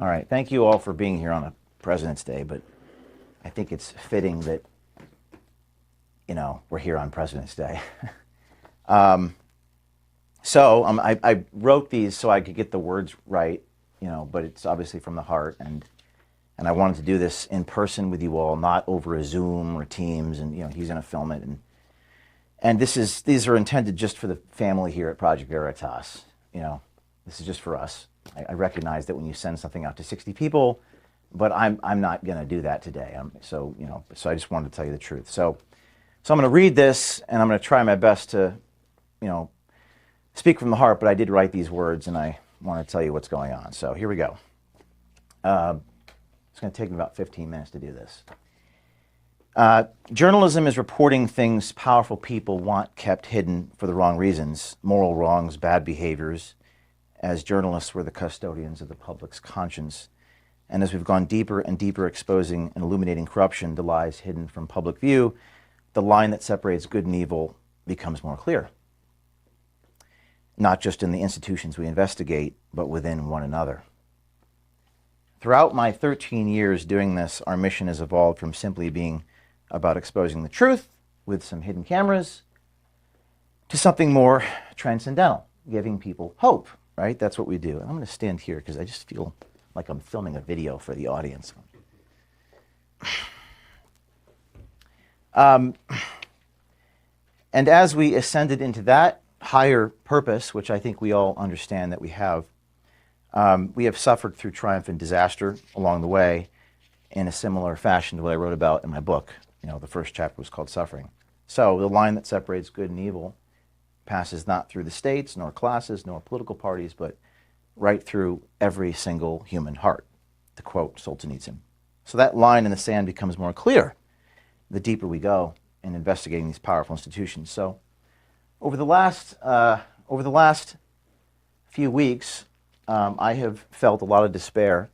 All right. Thank you all for being here on a President's Day, but I think it's fitting that, we're here on President's Day. I wrote these so I could get the words right, but it's obviously from the heart, and I wanted to do this in person with you all, not over a Zoom or Teams, and he's going to film it, and these are intended just for the family here at Project Veritas. This is just for us. I recognize that when you send something out to 60 people, but I'm not going to do that today. So I just wanted to tell you the truth. So I'm going to read this, and I'm going to try my best to, speak from the heart, but I did write these words, and I want to tell you what's going on. So here we go. It's going to take me about 15 minutes to do this. Journalism is reporting things powerful people want kept hidden for the wrong reasons, moral wrongs, bad behaviors, as journalists we're the custodians of the public's conscience. And as we've gone deeper and deeper exposing and illuminating corruption, the lies hidden from public view, the line that separates good and evil becomes more clear. Not just in the institutions we investigate, but within one another. Throughout my 13 years doing this, our mission has evolved from simply being about exposing the truth with some hidden cameras to something more transcendental, giving people hope, right? That's what we do. And I'm going to stand here because I just feel like I'm filming a video for the audience. And as we ascended into that higher purpose, which I think we all understand that we have suffered through triumph and disaster along the way in a similar fashion to what I wrote about in my book. The first chapter was called Suffering. So the line that separates good and evil passes not through the states, nor classes, nor political parties, but right through every single human heart, to quote Solzhenitsyn. So that line in the sand becomes more clear the deeper we go in investigating these powerful institutions. So over the last few weeks, I have felt a lot of despair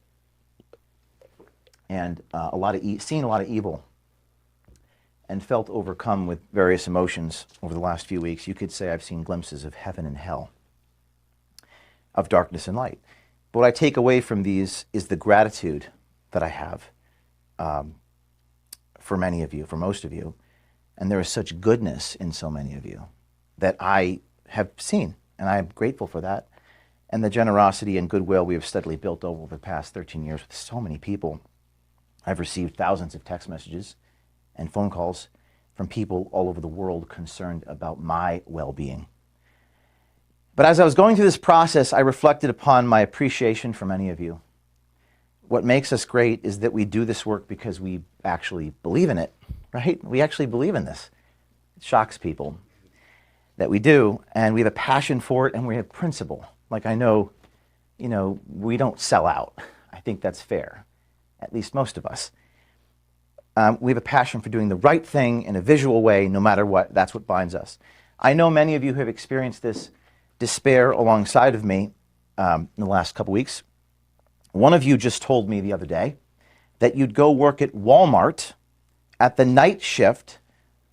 and seen a lot of evil, and felt overcome with various emotions over the last few weeks. You could say I've seen glimpses of heaven and hell, of darkness and light. But what I take away from these is the gratitude that I have for many of you, for most of you. And there is such goodness in so many of you that I have seen, and I am grateful for that. And the generosity and goodwill we have steadily built over the past 13 years with so many people. I've received thousands of text messages and phone calls from people all over the world concerned about my well-being. But as I was going through this process, I reflected upon my appreciation for many of you. What makes us great is that we do this work because we actually believe in it, right? We actually believe in this. It shocks people that we do, and we have a passion for it, and we have principle. Like I know, we don't sell out. I think that's fair, at least most of us. We have a passion for doing the right thing in a visual way, no matter what. That's what binds us. I know many of you have experienced this despair alongside of me in the last couple weeks. One of you just told me the other day that you'd go work at Walmart at the night shift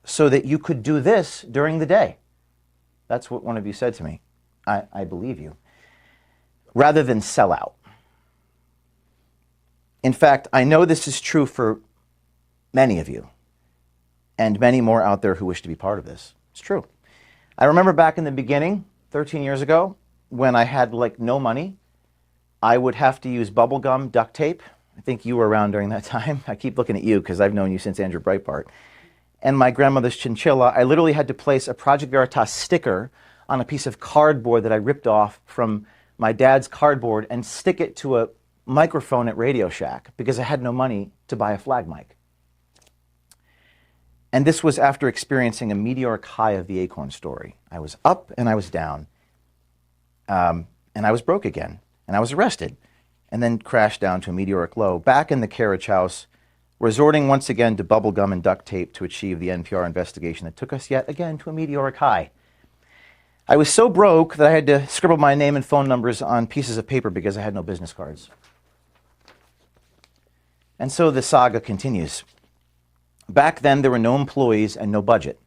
so that you could do this during the day. That's what one of you said to me. I believe you. Rather than sell out. In fact, I know this is true for many of you, and many more out there who wish to be part of this. It's true. I remember back in the beginning, 13 years ago, when I had no money, I would have to use bubble gum, duct tape. I think you were around during that time. I keep looking at you because I've known you since Andrew Breitbart. And my grandmother's chinchilla, I literally had to place a Project Veritas sticker on a piece of cardboard that I ripped off from my dad's cardboard and stick it to a microphone at Radio Shack because I had no money to buy a flag mic. And this was after experiencing a meteoric high of the Acorn story. I was up and I was down. And I was broke again. And I was arrested. And then crashed down to a meteoric low. Back in the carriage house, resorting once again to bubble gum and duct tape to achieve the NPR investigation that took us yet again to a meteoric high. I was so broke that I had to scribble my name and phone numbers on pieces of paper because I had no business cards. And so the saga continues. Back then, there were no employees and no budget.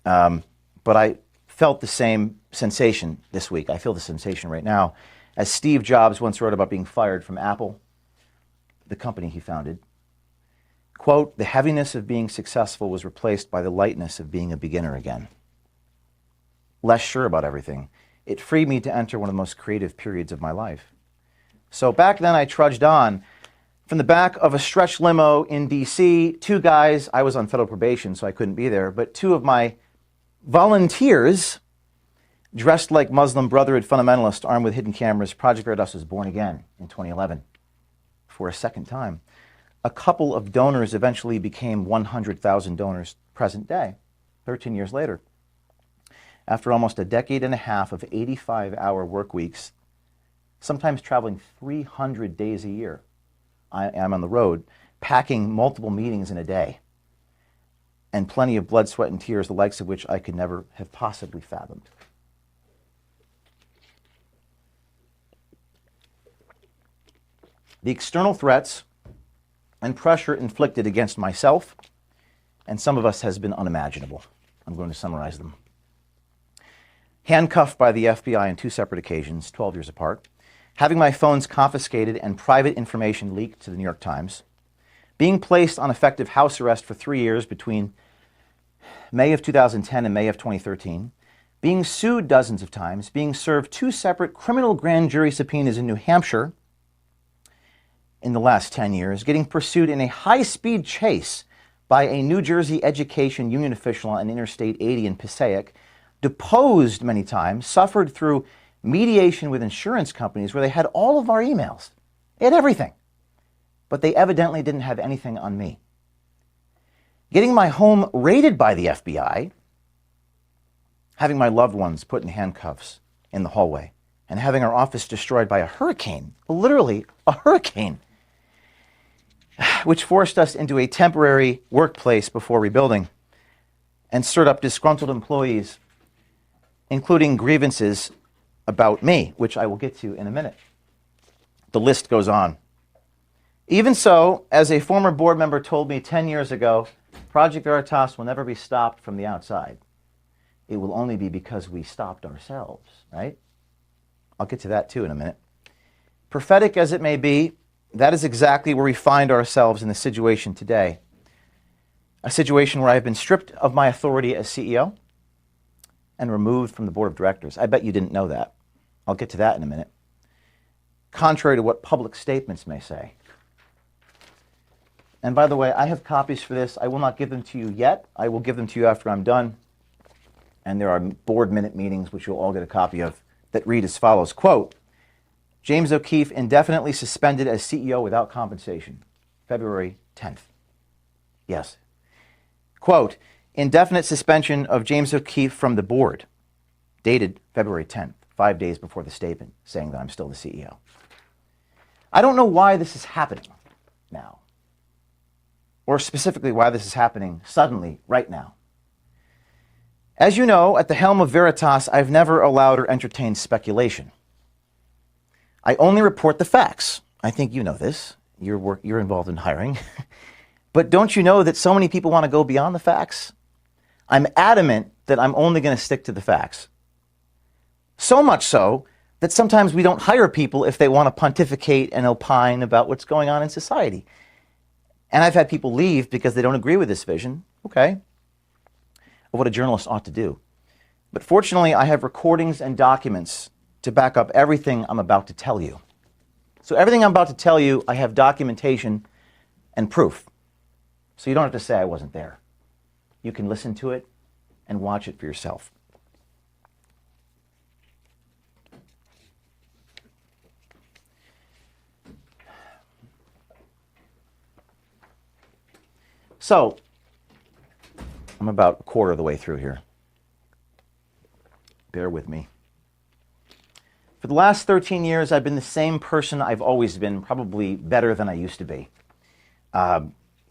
But I felt the same sensation this week. I feel the sensation right now. As Steve Jobs once wrote about being fired from Apple, the company he founded, quote, "The heaviness of being successful was replaced by the lightness of being a beginner again." Less sure about everything. It freed me to enter one of the most creative periods of my life. So back then I trudged on from the back of a stretch limo in DC, two guys, I was on federal probation so I couldn't be there, but two of my volunteers dressed like Muslim Brotherhood fundamentalists armed with hidden cameras. Project Veritas was born again in 2011 for a second time. A couple of donors eventually became 100,000 donors present day, 13 years later. After almost a decade and a half of 85-hour work weeks, sometimes traveling 300 days a year, I am on the road, packing multiple meetings in a day, and plenty of blood, sweat, and tears, the likes of which I could never have possibly fathomed. The external threats and pressure inflicted against myself and some of us has been unimaginable. I'm going to summarize them. Handcuffed by the FBI on two separate occasions, 12 years apart, having my phones confiscated and private information leaked to the New York Times, being placed on effective house arrest for 3 years between May of 2010 and May of 2013, being sued dozens of times, being served two separate criminal grand jury subpoenas in New Hampshire in the last 10 years, getting pursued in a high-speed chase by a New Jersey education union official on Interstate 80 in Passaic, deposed many times, suffered through mediation with insurance companies where they had all of our emails. They had everything. But they evidently didn't have anything on me. Getting my home raided by the FBI, having my loved ones put in handcuffs in the hallway, and having our office destroyed by a hurricane, literally a hurricane, which forced us into a temporary workplace before rebuilding and stirred up disgruntled employees, including grievances about me, which I will get to in a minute. The list goes on. Even so, as a former board member told me 10 years ago, Project Veritas will never be stopped from the outside. It will only be because we stopped ourselves, right? I'll get to that too in a minute. Prophetic as it may be, that is exactly where we find ourselves in the situation today. A situation where I have been stripped of my authority as CEO and removed from the board of directors. I bet you didn't know that. I'll get to that in a minute. Contrary to what public statements may say. And by the way, I have copies for this. I will not give them to you yet. I will give them to you after I'm done. And there are board minute meetings, which you'll all get a copy of, that read as follows. Quote, James O'Keefe indefinitely suspended as CEO without compensation. February 10th. Yes. Quote, indefinite suspension of James O'Keefe from the board. Dated February 10th, 5 days before the statement saying that I'm still the CEO. I don't know why this is happening now. Or specifically why this is happening suddenly, right now. As you know, at the helm of Veritas, I've never allowed or entertained speculation. I only report the facts. I think you know this. You're involved in hiring. But don't you know that so many people want to go beyond the facts? I'm adamant that I'm only going to stick to the facts. So much so that sometimes we don't hire people if they want to pontificate and opine about what's going on in society. And I've had people leave because they don't agree with this vision, okay, of what a journalist ought to do. But fortunately, I have recordings and documents to back up everything I'm about to tell you. So everything I'm about to tell you, I have documentation and proof. So you don't have to say I wasn't there. You can listen to it and watch it for yourself. So, I'm about a quarter of the way through here. Bear with me. For the last 13 years, I've been the same person I've always been, probably better than I used to be.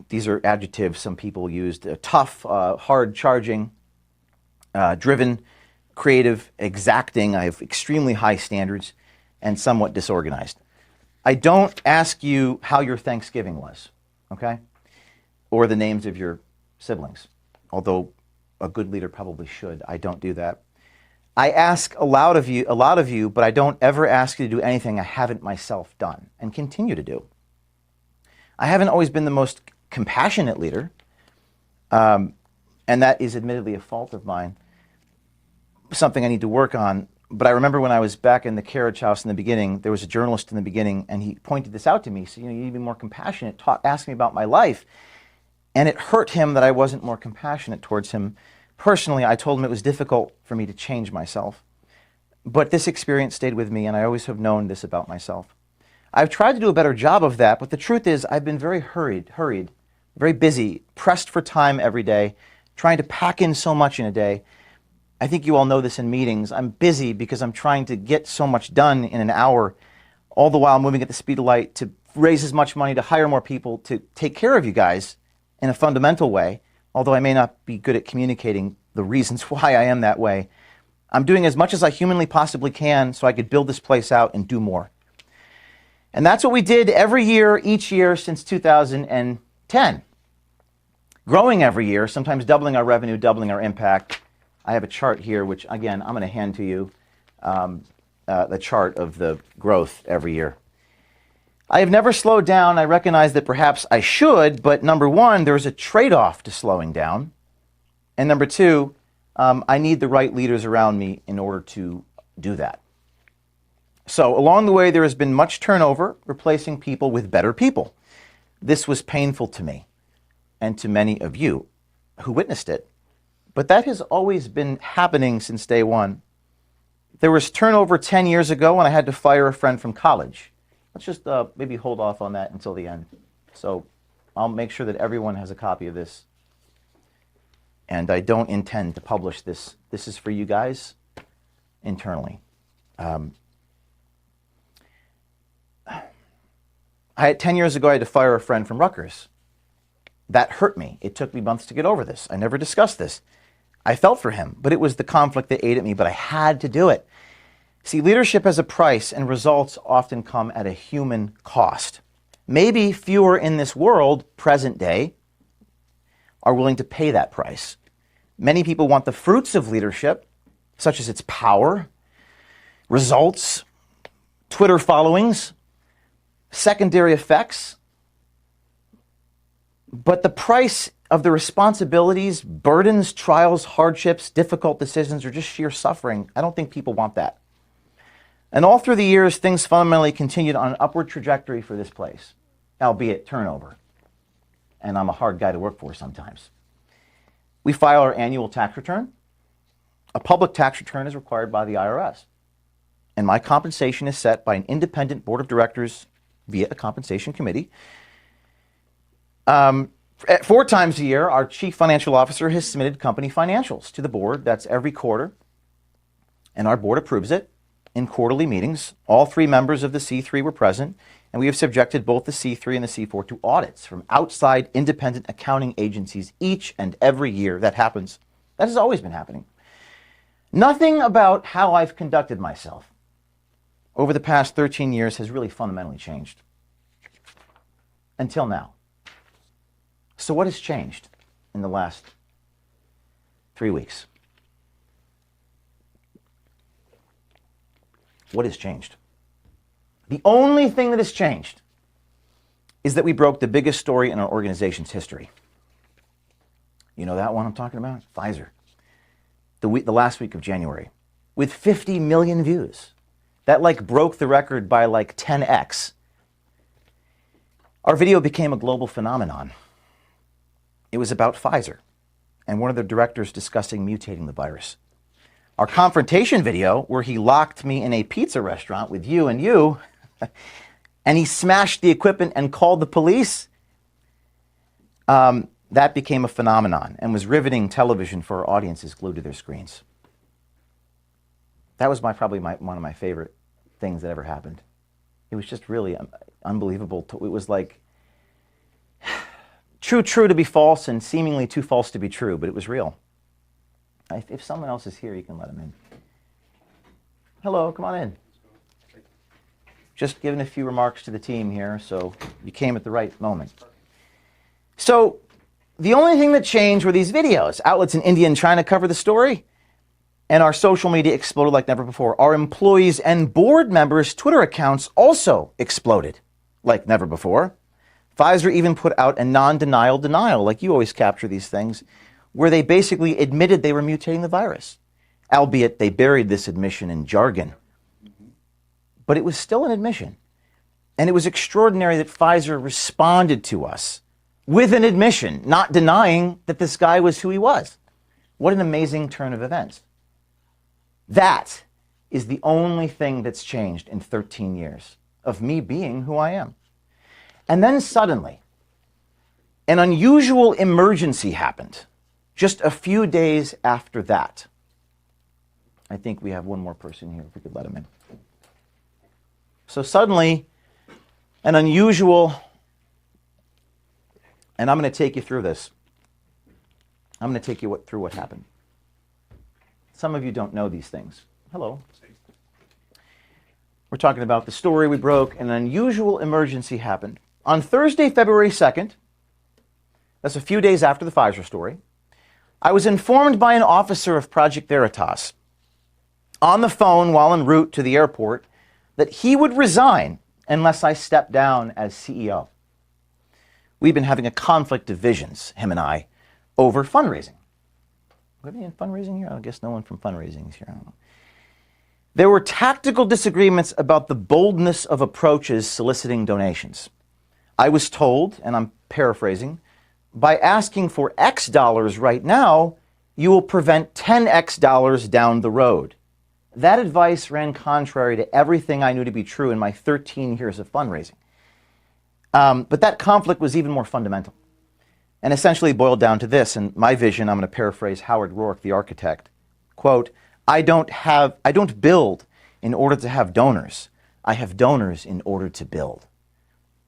These are adjectives some people used. Tough, hard-charging, driven, creative, exacting. I have extremely high standards and somewhat disorganized. I don't ask you how your Thanksgiving was, okay? Or the names of your siblings, although a good leader probably should. I don't do that. I ask a lot of you, but I don't ever ask you to do anything I haven't myself done and continue to do. I haven't always been the most compassionate leader, and that is admittedly a fault of mine, something I need to work on. But I remember when I was back in the carriage house in the beginning, there was a journalist in the beginning, and he pointed this out to me. He said, you need to be more compassionate. Ask me about my life. And it hurt him that I wasn't more compassionate towards him. Personally, I told him it was difficult for me to change myself. But this experience stayed with me, and I always have known this about myself. I've tried to do a better job of that, but the truth is I've been very hurried, very busy, pressed for time every day, trying to pack in so much in a day. I think you all know this in meetings. I'm busy because I'm trying to get so much done in an hour, all the while moving at the speed of light to raise as much money, to hire more people, to take care of you guys in a fundamental way, although I may not be good at communicating the reasons why I am that way. I'm doing as much as I humanly possibly can so I could build this place out and do more. And that's what we did every year, each year since 2010. Growing every year, sometimes doubling our revenue, doubling our impact. I have a chart here, which again, I'm going to hand to you, the chart of the growth every year. I have never slowed down. I recognize that perhaps I should, but number one, there's a trade-off to slowing down. And number two, I need the right leaders around me in order to do that. So along the way, there has been much turnover, replacing people with better people. This was painful to me and to many of you who witnessed it. But that has always been happening since day one. There was turnover 10 years ago when I had to fire a friend from college. Let's just maybe hold off on that until the end. So I'll make sure that everyone has a copy of this. And I don't intend to publish this. This is for you guys internally. I had 10 years ago, I had to fire a friend from Rutgers. That hurt me. It took me months to get over this. I never discussed this. I felt for him, but it was the conflict that ate at me, but I had to do it. See, leadership has a price, and results often come at a human cost. Maybe fewer in this world, present day, are willing to pay that price. Many people want the fruits of leadership, such as its power, results, Twitter followings, secondary effects, but the price of the responsibilities, burdens, trials, hardships, difficult decisions, or just sheer suffering, I don't think people want that. And all through the years, things fundamentally continued on an upward trajectory for this place, albeit turnover. And I'm a hard guy to work for sometimes. We file our annual tax return. A public tax return is required by the IRS. And my compensation is set by an independent board of directors via a compensation committee. 4 times a year, our chief financial officer has submitted company financials to the board. That's every quarter. And our board approves it in quarterly meetings. All 3 members of the C3 were present, and we have subjected both the C3 and the C4 to audits from outside independent accounting agencies each and every year. That happens. That has always been happening. Nothing about how I've conducted myself over the past 13 years has really fundamentally changed. Until now. So what has changed in the last 3 weeks? What has changed? The only thing that has changed is that we broke the biggest story in our organization's history. You know that one I'm talking about? Pfizer. The last week of January, with 50 million views. That broke the record by 10x. Our video became a global phenomenon. It was about Pfizer and one of the directors discussing mutating the virus. Our confrontation video, where he locked me in a pizza restaurant with you and you, and he smashed the equipment and called the police, that became a phenomenon and was riveting television for our audiences glued to their screens. That was probably one of my favorite things that ever happened. It was just really unbelievable. It was like true to be false and seemingly too false to be true, but it was real. If someone else is here, you can let him in. Hello, come on in. Just giving a few remarks to the team here, so you came at the right moment. So the only thing that changed were these videos. Outlets in India and China cover the story. And our social media exploded like never before. Our employees and board members' Twitter accounts also exploded like never before. Pfizer even put out a non-denial denial, like you always capture these things, where they basically admitted they were mutating the virus, albeit they buried this admission in jargon. But it was still an admission. And it was extraordinary that Pfizer responded to us with an admission, not denying that this guy was who he was. What an amazing turn of events. That is the only thing that's changed in 13 years of me being who I am. And then suddenly, an unusual emergency happened just a few days after that. I think we have one more person here, if we could let him in. So suddenly, an unusual, and I'm going to take you through this. I'm going to take you through what happened. Some of you don't know these things. Hello. We're talking about the story we broke. An unusual emergency happened. On Thursday, February 2nd, that's a few days after the Pfizer story, I was informed by an officer of Project Veritas on the phone while en route to the airport that he would resign unless I stepped down as CEO. We've been having a conflict of visions, him and I, over fundraising. Are we in fundraising here? I guess no one from fundraising is here. I don't know. There were tactical disagreements about the boldness of approaches soliciting donations. I was told, and I'm paraphrasing, by asking for X dollars right now, you will prevent 10X dollars down the road. That advice ran contrary to everything I knew to be true in my 13 years of fundraising. But that conflict was even more fundamental and essentially boiled down to this. And my vision, I'm going to paraphrase Howard Rourke, the architect, quote, I don't build in order to have donors. I have donors in order to build.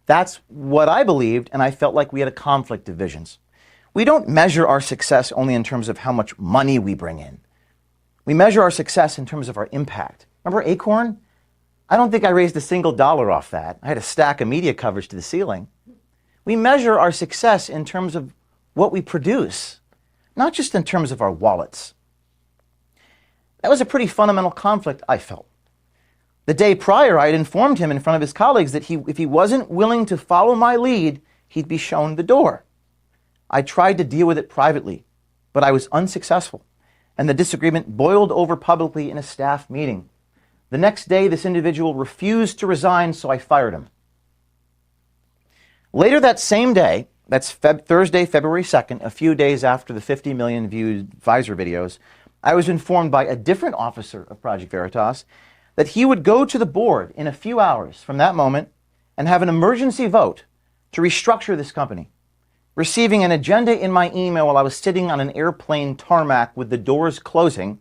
That's what I believed, and I felt like we had a conflict of visions. We don't measure our success only in terms of how much money we bring in. We measure our success in terms of our impact. Remember Acorn? I don't think I raised a single dollar off that. I had a stack of media coverage to the ceiling. We measure our success in terms of what we produce, not just in terms of our wallets. That was a pretty fundamental conflict, I felt. The day prior, I had informed him in front of his colleagues that if he wasn't willing to follow my lead, he'd be shown the door. I tried to deal with it privately, but I was unsuccessful, and the disagreement boiled over publicly in a staff meeting. The next day, this individual refused to resign, so I fired him. Later that same day, that's Thursday, February 2nd, a few days after the 50 million viewed Pfizer videos, I was informed by a different officer of Project Veritas that he would go to the board in a few hours from that moment and have an emergency vote to restructure this company. Receiving an agenda in my email while I was sitting on an airplane tarmac with the doors closing,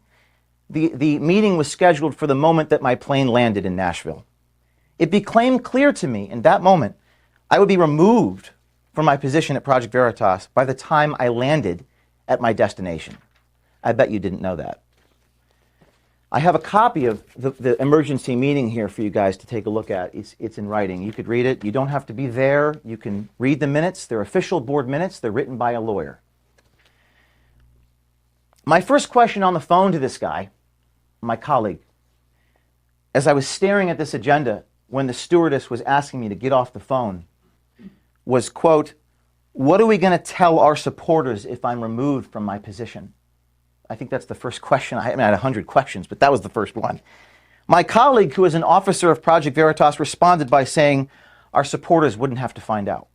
the meeting was scheduled for the moment that my plane landed in Nashville. It became clear to me in that moment I would be removed from my position at Project Veritas by the time I landed at my destination. I bet you didn't know that. I have a copy of the emergency meeting here for you guys to take a look at. It's in writing. You could read it. You don't have to be there. You can read the minutes. They're official board minutes. They're written by a lawyer. My first question on the phone to this guy, my colleague, as I was staring at this agenda when the stewardess was asking me to get off the phone, was, quote, what are we going to tell our supporters if I'm removed from my position? I think that's the first question. I had 100 questions, but that was the first one. My colleague, who is an officer of Project Veritas, responded by saying, our supporters wouldn't have to find out.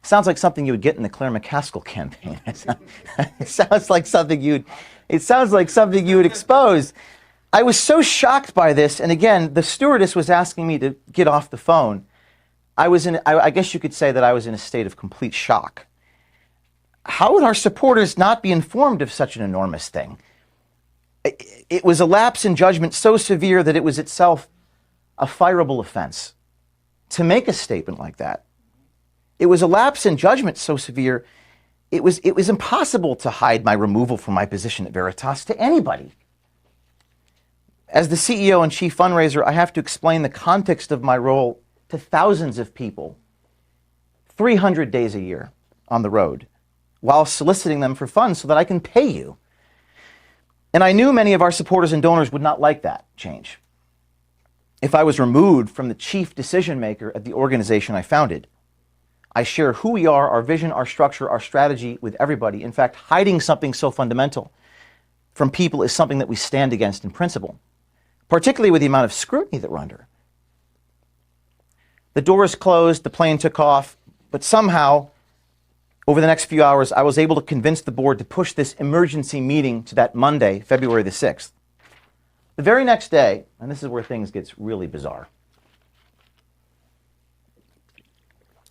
Sounds like something you would get in the Claire McCaskill campaign. It sounds like something you'd expose. I was so shocked by this, and again, the stewardess was asking me to get off the phone. I guess you could say that I was in a state of complete shock. How would our supporters not be informed of such an enormous thing? It was a lapse in judgment so severe that it was itself a fireable offense to make a statement like that. It was a lapse in judgment so severe, it was impossible to hide my removal from my position at Veritas to anybody. As the CEO and chief fundraiser, I have to explain the context of my role to thousands of people, 300 days a year on the road, while soliciting them for funds so that I can pay you. And I knew many of our supporters and donors would not like that change if I was removed from the chief decision maker at the organization I founded. I share who we are, our vision, our structure, our strategy with everybody. In fact, hiding something so fundamental from people is something that we stand against in principle, particularly with the amount of scrutiny that we're under. The doors closed, the plane took off, but somehow, over the next few hours, I was able to convince the board to push this emergency meeting to that Monday, February the 6th. The very next day, and this is where things gets really bizarre,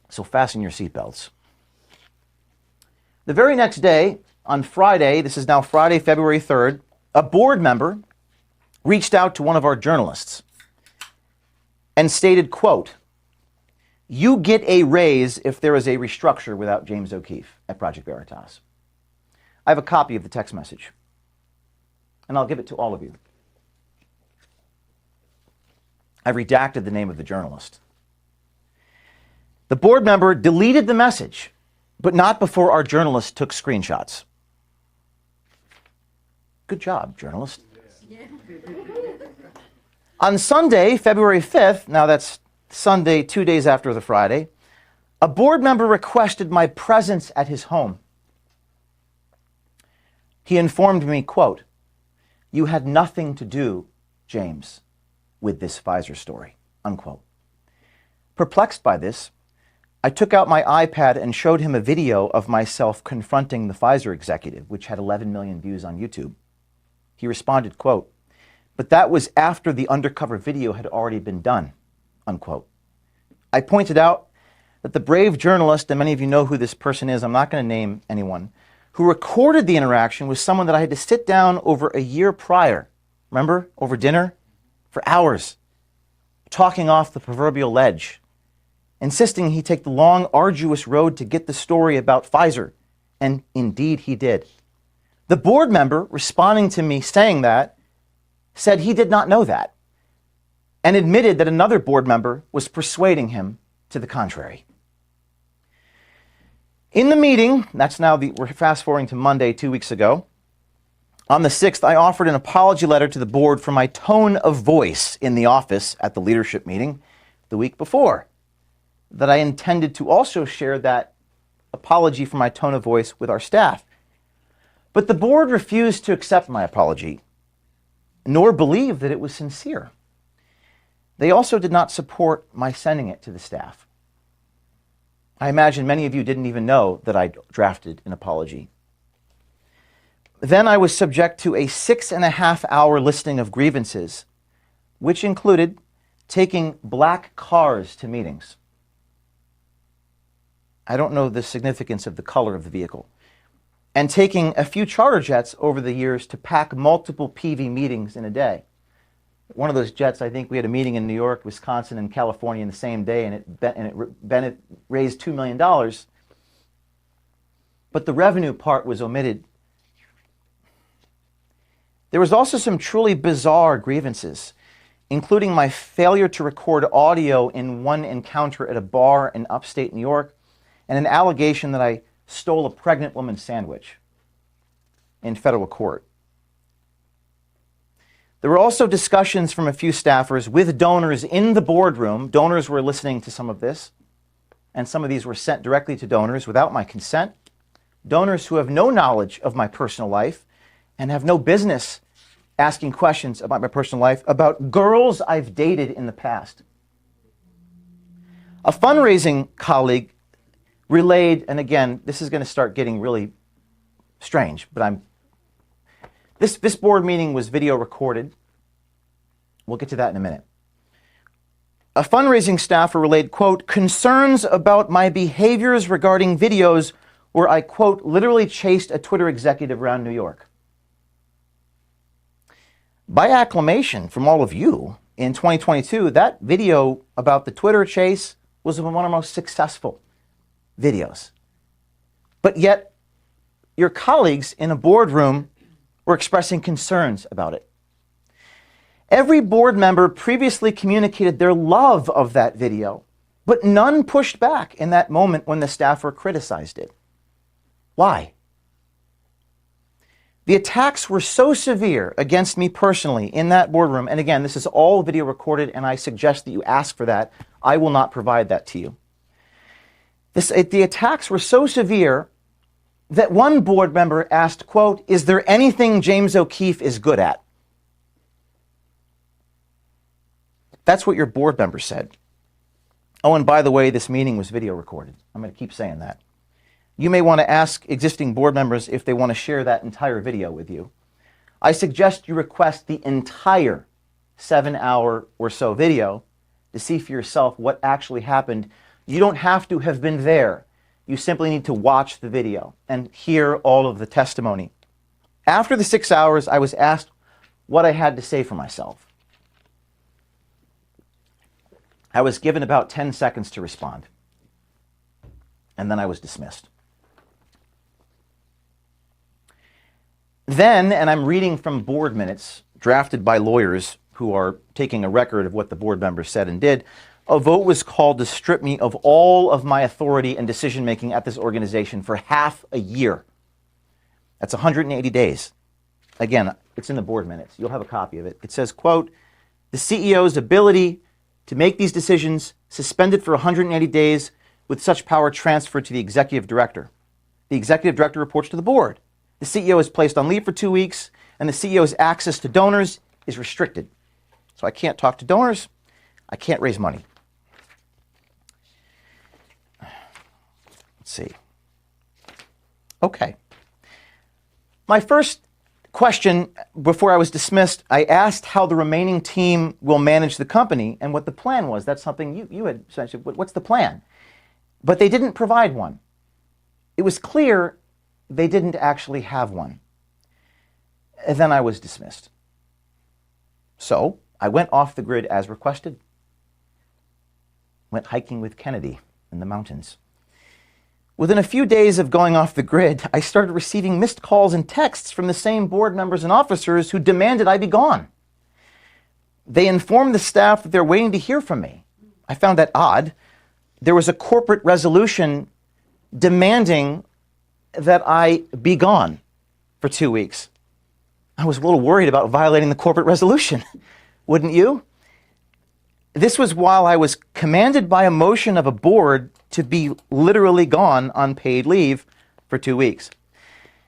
so fasten your seatbelts. The very next day, on Friday, this is now Friday, February 3rd, a board member reached out to one of our journalists and stated, quote, "You get a raise if there is a restructure without James O'Keefe at Project Veritas." I have a copy of the text message, and I'll give it to all of you. I've redacted the name of the journalist. The board member deleted the message, but not before our journalist took screenshots. Good job, journalist. On Sunday, February 5th, now that's Sunday, 2 days after the Friday, a board member requested my presence at his home. He informed me, quote, "You had nothing to do, James, with this Pfizer story," unquote. Perplexed by this, I took out my iPad and showed him a video of myself confronting the Pfizer executive, which had 11 million views on YouTube. He responded, quote, "But that was after the undercover video had already been done," unquote. I pointed out that the brave journalist, and many of you know who this person is, I'm not going to name anyone, who recorded the interaction was someone that I had to sit down over a year prior, remember, over dinner, for hours, talking off the proverbial ledge, insisting he take the long, arduous road to get the story about Pfizer, and indeed he did. The board member, responding to me saying that, said he did not know that, and admitted that another board member was persuading him to the contrary. In the meeting, we're fast forwarding to Monday, 2 weeks ago, on the 6th, I offered an apology letter to the board for my tone of voice in the office at the leadership meeting the week before, that I intended to also share that apology for my tone of voice with our staff. But the board refused to accept my apology, nor believe that it was sincere. They also did not support my sending it to the staff. I imagine many of you didn't even know that I drafted an apology. Then I was subject to a 6.5-hour listing of grievances, which included taking black cars to meetings. I don't know the significance of the color of the vehicle. And taking a few charter jets over the years to pack multiple PV meetings in a day. One of those jets, I think we had a meeting in New York, Wisconsin, and California in the same day, and it raised $2 million. But the revenue part was omitted. There was also some truly bizarre grievances, including my failure to record audio in one encounter at a bar in upstate New York, and an allegation that I stole a pregnant woman's sandwich in federal court. There were also discussions from a few staffers with donors in the boardroom. Donors were listening to some of this, and some of these were sent directly to donors without my consent. Donors who have no knowledge of my personal life and have no business asking questions about my personal life, about girls I've dated in the past. A fundraising colleague relayed, and again, this is going to start getting really strange, but this board meeting was video recorded. We'll get to that in a minute. A fundraising staffer relayed, quote, "concerns about my behaviors regarding videos where I, quote, literally chased a Twitter executive around New York." By acclamation from all of you, in 2022, that video about the Twitter chase was one of our most successful videos. But yet, your colleagues in a boardroom were expressing concerns about it. Every board member previously communicated their love of that video, but none pushed back in that moment when the staffer criticized it. Why? The attacks were so severe against me personally in that boardroom, and again, this is all video recorded, and I suggest that you ask for that. I will not provide that to you. The attacks were so severe that one board member asked, quote, "Is there anything James O'Keefe is good at?" That's what your board member said. Oh, and by the way, this meeting was video recorded. I'm going to keep saying that. You may want to ask existing board members if they want to share that entire video with you. I suggest you request the entire 7-hour or so video to see for yourself what actually happened. You don't have to have been there. You simply need to watch the video and hear all of the testimony. After the 6 hours, I was asked what I had to say for myself. I was given about 10 seconds to respond, and then I was dismissed. Then, and I'm reading from board minutes drafted by lawyers who are taking a record of what the board members said and did, a vote was called to strip me of all of my authority and decision-making at this organization for half a year. That's 180 days. Again, it's in the board minutes. You'll have a copy of it. It says, quote, "The CEO's ability to make these decisions suspended for 180 days with such power transferred to the executive director. The executive director reports to the board. The CEO is placed on leave for 2 weeks, and the CEO's access to donors is restricted. So I can't talk to donors. I can't raise money." Let's see. Okay. My first question before I was dismissed, I asked how the remaining team will manage the company and what the plan was. That's something you had said. What's the plan? But they didn't provide one. It was clear they didn't actually have one. And then I was dismissed. So I went off the grid as requested. Went hiking with Kennedy in the mountains. Within a few days of going off the grid, I started receiving missed calls and texts from the same board members and officers who demanded I be gone. They informed the staff that they're waiting to hear from me. I found that odd. There was a corporate resolution demanding that I be gone for 2 weeks. I was a little worried about violating the corporate resolution. Wouldn't you? This was while I was commanded by a motion of a board to be literally gone on paid leave for 2 weeks.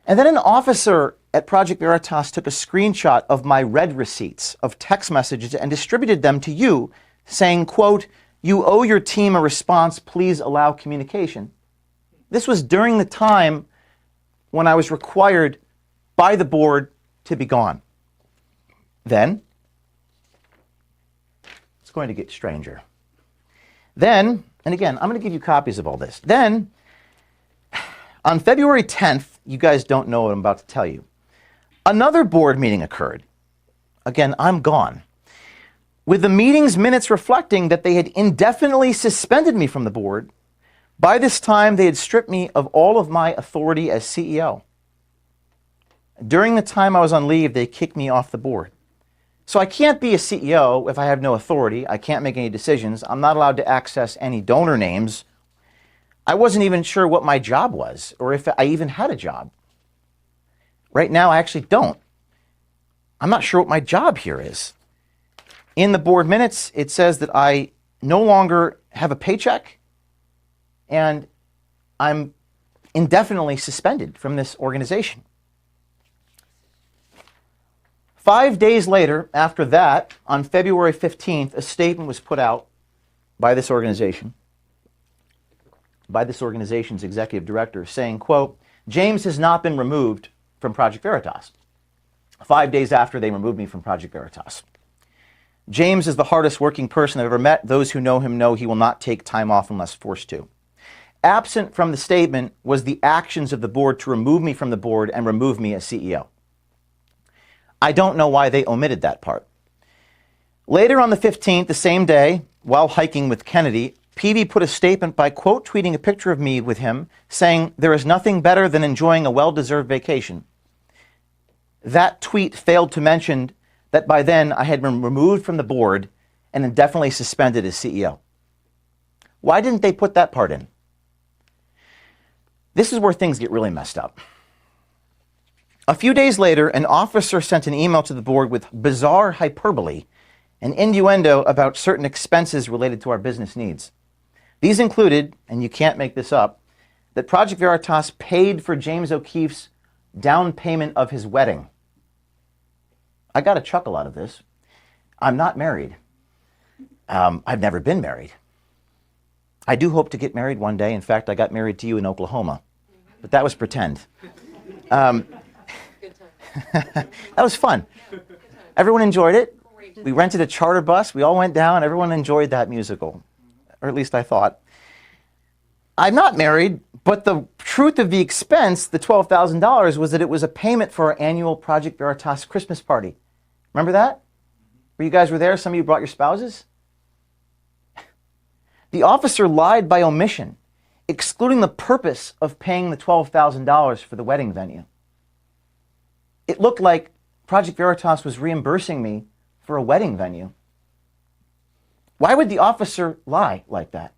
And then an officer at Project Veritas took a screenshot of my read receipts of text messages and distributed them to you, saying, quote, "You owe your team a response. Please allow communication." This was during the time when I was required by the board to be gone. Then, it's going to get stranger. Then, and again, I'm going to give you copies of all this. Then, on February 10th, you guys don't know what I'm about to tell you, another board meeting occurred. Again, I'm gone. With the meeting's minutes reflecting that they had indefinitely suspended me from the board. By this time, they had stripped me of all of my authority as CEO. During the time I was on leave, they kicked me off the board. So I can't be a CEO if I have no authority. I can't make any decisions. I'm not allowed to access any donor names. I wasn't even sure what my job was or if I even had a job. Right now, I actually don't. I'm not sure what my job here is. In the board minutes, it says that I no longer have a paycheck and I'm indefinitely suspended from this organization. 5 days later, after that, on February 15th, a statement was put out by this organization, by this organization's executive director, saying, quote, "James has not been removed from Project Veritas." 5 days after they removed me from Project Veritas. "James is the hardest working person I've ever met. Those who know him know he will not take time off unless forced to." Absent from the statement was the actions of the board to remove me from the board and remove me as CEO. I don't know why they omitted that part. Later on the 15th, the same day, while hiking with Kennedy, Peavy put a statement by quote tweeting a picture of me with him, saying, "There is nothing better than enjoying a well-deserved vacation." That tweet failed to mention that by then I had been removed from the board and indefinitely suspended as CEO. Why didn't they put that part in? This is where things get really messed up. A few days later, an officer sent an email to the board with bizarre hyperbole and innuendo about certain expenses related to our business needs. These included, and you can't make this up, that Project Veritas paid for James O'Keefe's down payment of his wedding. I got a chuckle out of this. I'm not married. I've never been married. I do hope to get married one day. In fact, I got married to you in Oklahoma, but that was pretend. That was fun. Everyone enjoyed it. We rented a charter bus. We all went down. Everyone enjoyed that musical, or at least I thought. I'm not married, but the truth of the expense, the $12,000, was that it was a payment for our annual Project Veritas Christmas party. Remember that? Where you guys were there? Some of you brought your spouses? The officer lied by omission, excluding the purpose of paying the $12,000 for the wedding venue. It looked like Project Veritas was reimbursing me for a wedding venue. Why would the officer lie like that?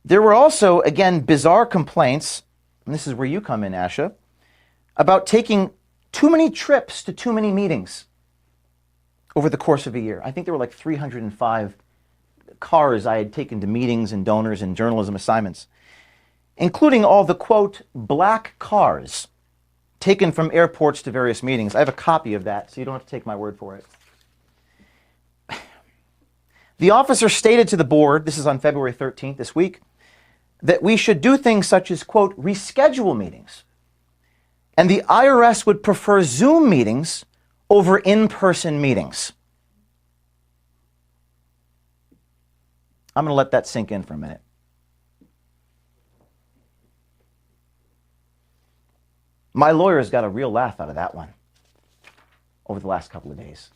There were also, again, bizarre complaints, and this is where you come in, Asha, about taking too many trips to too many meetings over the course of a year. I think there were like 305 cars I had taken to meetings and donors and journalism assignments, including all the, quote, black cars taken from airports to various meetings. I have a copy of that, so you don't have to take my word for it. The officer stated to the board, this is on February 13th, this week, that we should do things such as, quote, reschedule meetings. And the IRS would prefer Zoom meetings over in-person meetings. I'm going to let that sink in for a minute. My lawyers got a real laugh out of that one over the last couple of days.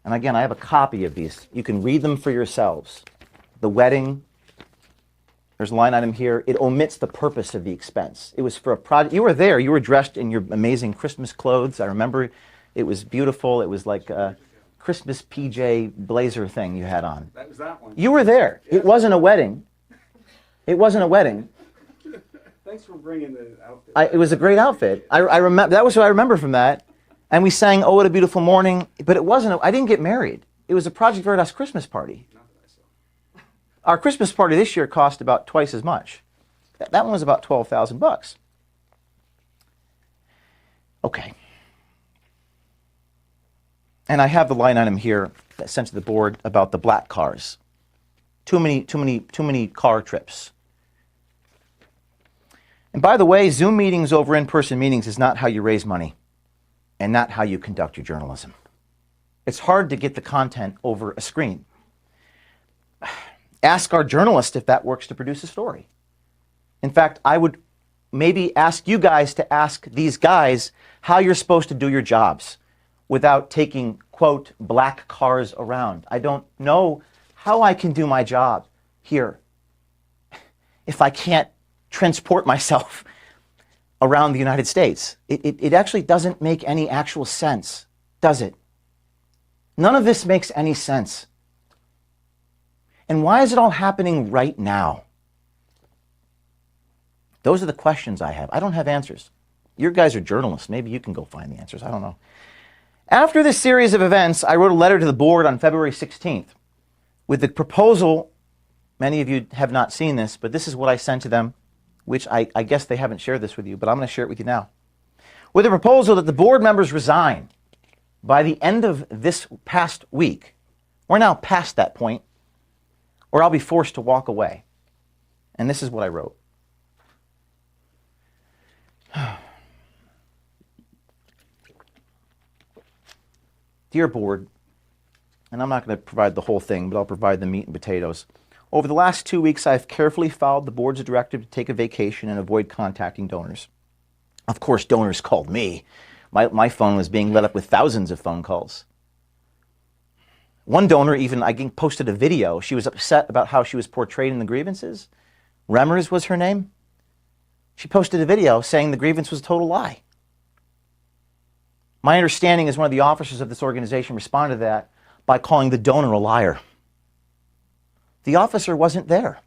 And again, I have a copy of these. You can read them for yourselves. The wedding, there's a line item here. It omits the purpose of the expense. It was for a project. You were there. You were dressed in your amazing Christmas clothes. I remember it was beautiful. It was like a Christmas PJ blazer thing you had on. That was that one. You were there. Yeah. It wasn't a wedding. It wasn't a wedding. Thanks for bringing the outfit. It was a great outfit. I remember that was what I remember from that. And we sang "Oh, What a Beautiful Morning," but it wasn't. I didn't get married. It was a Project Veritas Christmas party. Not that I saw. Our Christmas party this year cost about twice as much. That one was about $12,000. Okay. And I have the line item here that sent to the board about the black cars. Too many car trips. And by the way, Zoom meetings over in-person meetings is not how you raise money and not how you conduct your journalism. It's hard to get the content over a screen. Ask our journalist if that works to produce a story. In fact, I would maybe ask you guys to ask these guys how you're supposed to do your jobs without taking, quote, black cars around. I don't know how I can do my job here if I can't transport myself around the United States. It actually doesn't make any actual sense, does it? None of this makes any sense. And why is it all happening right now? Those are the questions I have. I don't have answers. You guys are journalists. Maybe you can go find the answers. I don't know. After this series of events, I wrote a letter to the board on February 16th with the proposal. Many of you have not seen this, but this is what I sent to them, which I guess they haven't shared this with you, but I'm going to share it with you now. With a proposal that the board members resign by the end of this past week. We're now past that point, or I'll be forced to walk away. And this is what I wrote. Dear board, and I'm not going to provide the whole thing, but I'll provide the meat and potatoes. Over the last 2 weeks, I've carefully followed the board's directive to take a vacation and avoid contacting donors. Of course, donors called me. My phone was being lit up with thousands of phone calls. One donor even, I posted a video. She was upset about how she was portrayed in the grievances. Remmers was her name. She posted a video saying the grievance was a total lie. My understanding is one of the officers of this organization responded to that by calling the donor a liar. The officer wasn't there.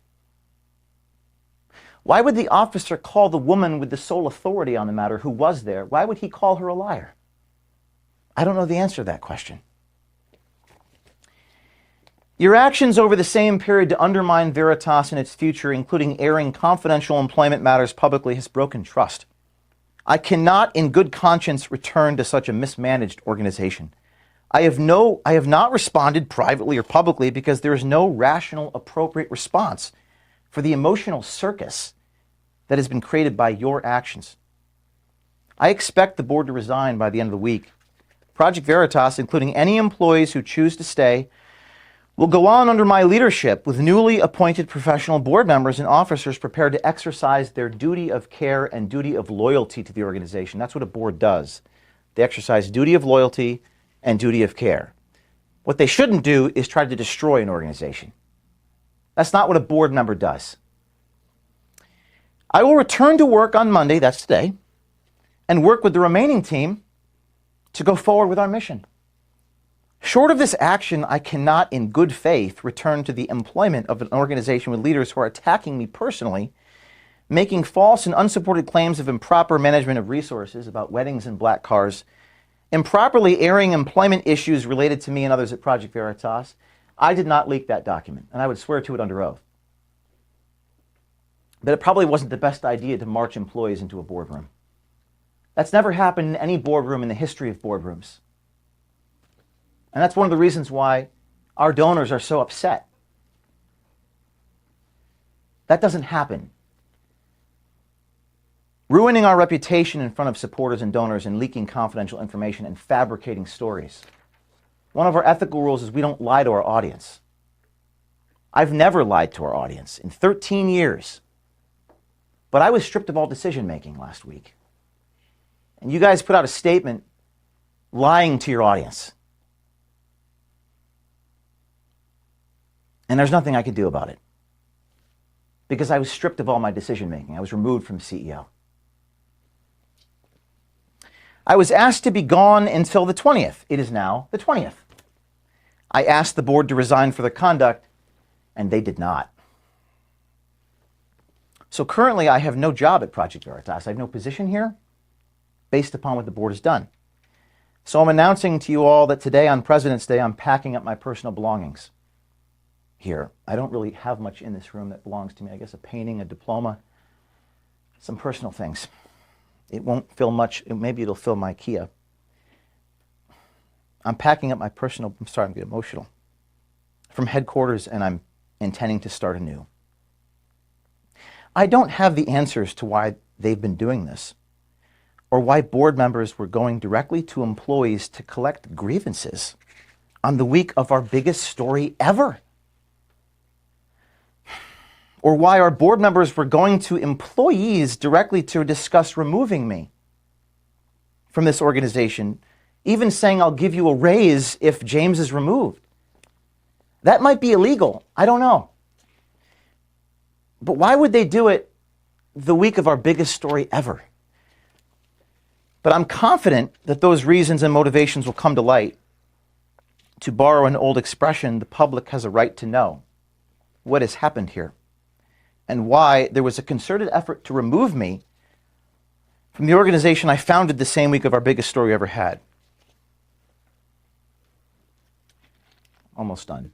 Why would the officer call the woman with the sole authority on the matter who was there? Why would he call her a liar? I don't know the answer to that question. Your actions over the same period to undermine Veritas and its future, including airing confidential employment matters publicly, has broken trust. I cannot in good conscience return to such a mismanaged organization. I have not responded privately or publicly because there is no rational, appropriate response for the emotional circus that has been created by your actions. I expect the board to resign by the end of the week. Project Veritas, including any employees who choose to stay, will go on under my leadership with newly appointed professional board members and officers prepared to exercise their duty of care and duty of loyalty to the organization. That's what a board does. They exercise duty of loyalty and duty of care. What they shouldn't do is try to destroy an organization. That's not what a board member does. I will return to work on Monday, that's today, and work with the remaining team to go forward with our mission. Short of this action, I cannot in good faith return to the employment of an organization with leaders who are attacking me personally, making false and unsupported claims of improper management of resources about weddings and black cars, improperly airing employment issues related to me and others at Project Veritas. I did not leak that document, and I would swear to it under oath. But it probably wasn't the best idea to march employees into a boardroom. That's never happened in any boardroom in the history of boardrooms. And that's one of the reasons why our donors are so upset. That doesn't happen. Ruining our reputation in front of supporters and donors and leaking confidential information and fabricating stories. One of our ethical rules is we don't lie to our audience. I've never lied to our audience in 13 years. But I was stripped of all decision making last week. And you guys put out a statement lying to your audience. And there's nothing I could do about it. Because I was stripped of all my decision making. I was removed from CEO. I was asked to be gone until the 20th. It is now the 20th. I asked the board to resign for their conduct, and they did not. So currently I have no job at Project Veritas. I have no position here based upon what the board has done. So I'm announcing to you all that today on President's Day, I'm packing up my personal belongings here. I don't really have much in this room that belongs to me. I guess a painting, a diploma, some personal things. It won't fill much. Maybe it'll fill my Kia. I'm packing up my personal, I'm starting to get emotional, from headquarters, and I'm intending to start anew. I don't have the answers to why they've been doing this, or why board members were going directly to employees to collect grievances on the week of our biggest story ever. Or why our board members were going to employees directly to discuss removing me from this organization, even saying I'll give you a raise if James is removed. That might be illegal. I don't know. But why would they do it the week of our biggest story ever? But I'm confident that those reasons and motivations will come to light. To borrow an old expression, the public has a right to know what has happened here and why there was a concerted effort to remove me from the organization I founded the same week of our biggest story we ever had. Almost done.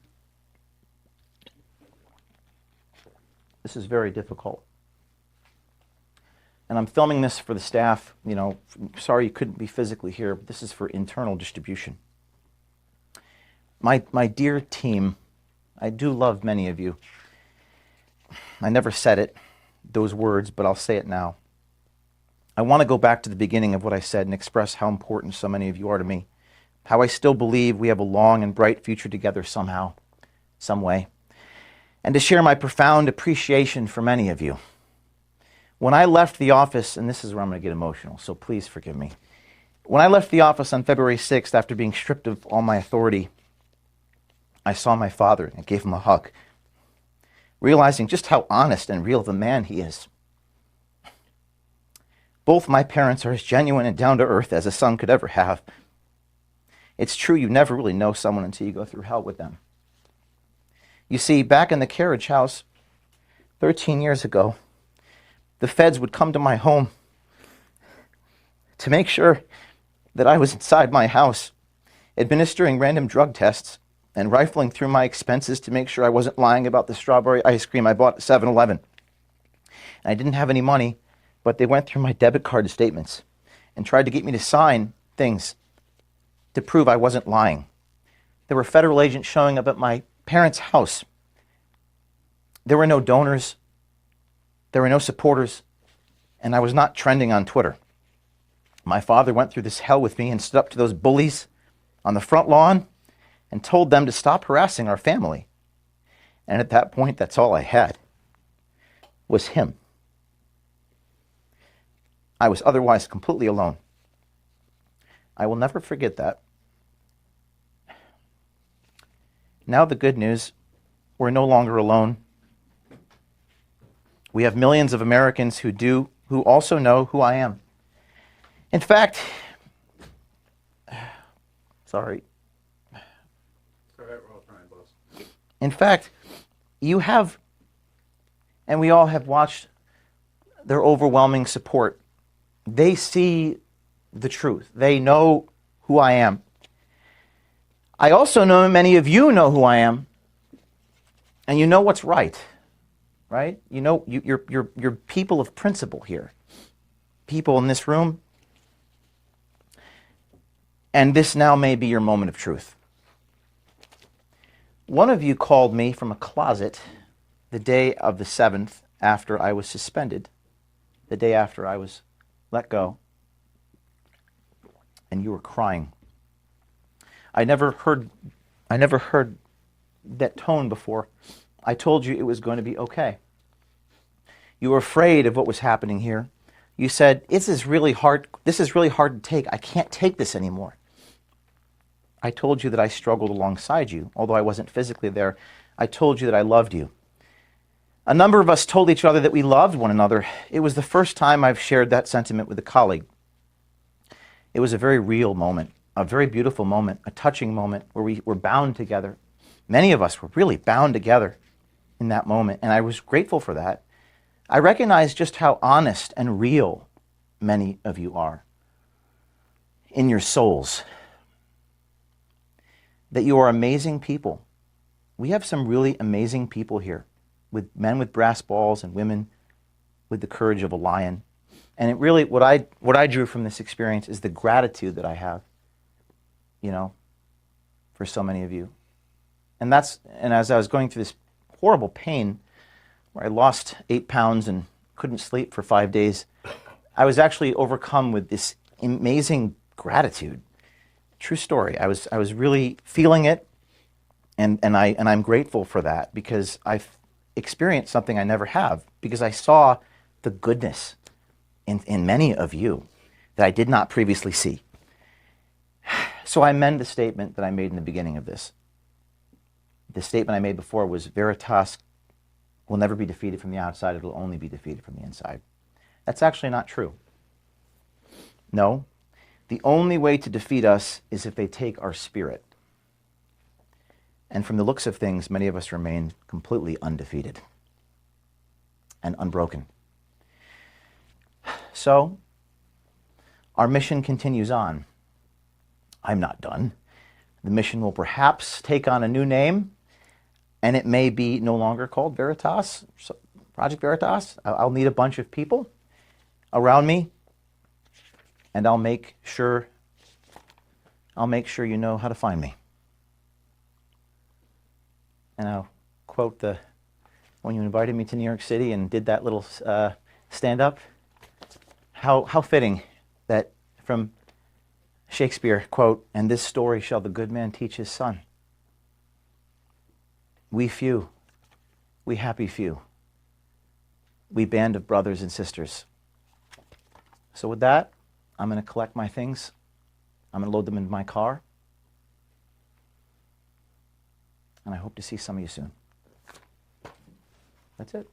This is very difficult. And I'm filming this for the staff. You know, sorry you couldn't be physically here, but this is for internal distribution. My dear team, I do love many of you. I never said it, those words, but I'll say it now. I want to go back to the beginning of what I said and express how important so many of you are to me, how I still believe we have a long and bright future together somehow, some way, and to share my profound appreciation for many of you. When I left the office, and this is where I'm going to get emotional, so please forgive me. When I left the office on February 6th after being stripped of all my authority, I saw my father and gave him a hug, realizing just how honest and real of a man he is. Both my parents are as genuine and down-to-earth as a son could ever have. It's true you never really know someone until you go through hell with them. You see, back in the carriage house 13 years ago, the feds would come to my home to make sure that I was inside my house, administering random drug tests and rifling through my expenses to make sure I wasn't lying about the strawberry ice cream I bought at 7-Eleven. And I didn't have any money, but they went through my debit card statements and tried to get me to sign things to prove I wasn't lying. There were federal agents showing up at my parents' house. There were no donors. There were no supporters. And I was not trending on Twitter. My father went through this hell with me and stood up to those bullies on the front lawn and told them to stop harassing our family. And at that point, that's all I had, was him. I was otherwise completely alone. I will never forget that. Now the good news, we're no longer alone. We have millions of Americans who also know who I am. In fact, sorry. All right, we're all trying, boss. In fact, you have, and we all have watched their overwhelming support. They see the truth. They know who I am. I also know many of you know who I am, and you know what's right, right? You know, you're people of principle here. People in this room. And this now may be your moment of truth. One of you called me from a closet the day of the 7th after I was suspended, the day after I was let go, and you were crying. I never heard that tone before. I told you it was going to be okay. You were afraid of what was happening here. You said, this is really hard to take. I can't take this anymore. I told you that I struggled alongside you, although I wasn't physically there. I told you that I loved you. A number of us told each other that we loved one another. It was the first time I've shared that sentiment with a colleague. It was a very real moment, a very beautiful moment, a touching moment where we were bound together. Many of us were really bound together in that moment, and I was grateful for that. I recognize just how honest and real many of you are in your souls, that you are amazing people. We have some really amazing people here, with men with brass balls and women with the courage of a lion. And it really, what I drew from this experience is the gratitude that I have, for so many of you. And as I was going through this horrible pain, where I lost 8 pounds and couldn't sleep for 5 days, I was actually overcome with this amazing gratitude. True story. I was really feeling it, and I'm grateful for that, because I've experienced something I never have, because I saw the goodness in many of you that I did not previously see. So I amend the statement that I made in the beginning of this. The statement I made before was, Veritas will never be defeated from the outside, it will only be defeated from the inside. That's actually not true. No. The only way to defeat us is if they take our spirit. And from the looks of things, many of us remain completely undefeated and unbroken. So, our mission continues on. I'm not done. The mission will perhaps take on a new name, and it may be no longer called Veritas, Project Veritas. I'll need a bunch of people around me, and I'll make sure you know how to find me. And I'll quote when you invited me to New York City and did that little stand-up, how fitting that from Shakespeare, quote, "And this story shall the good man teach his son." We few, we happy few, we band of brothers and sisters. So with that, I'm going to collect my things. I'm going to load them into my car. And I hope to see some of you soon. That's it.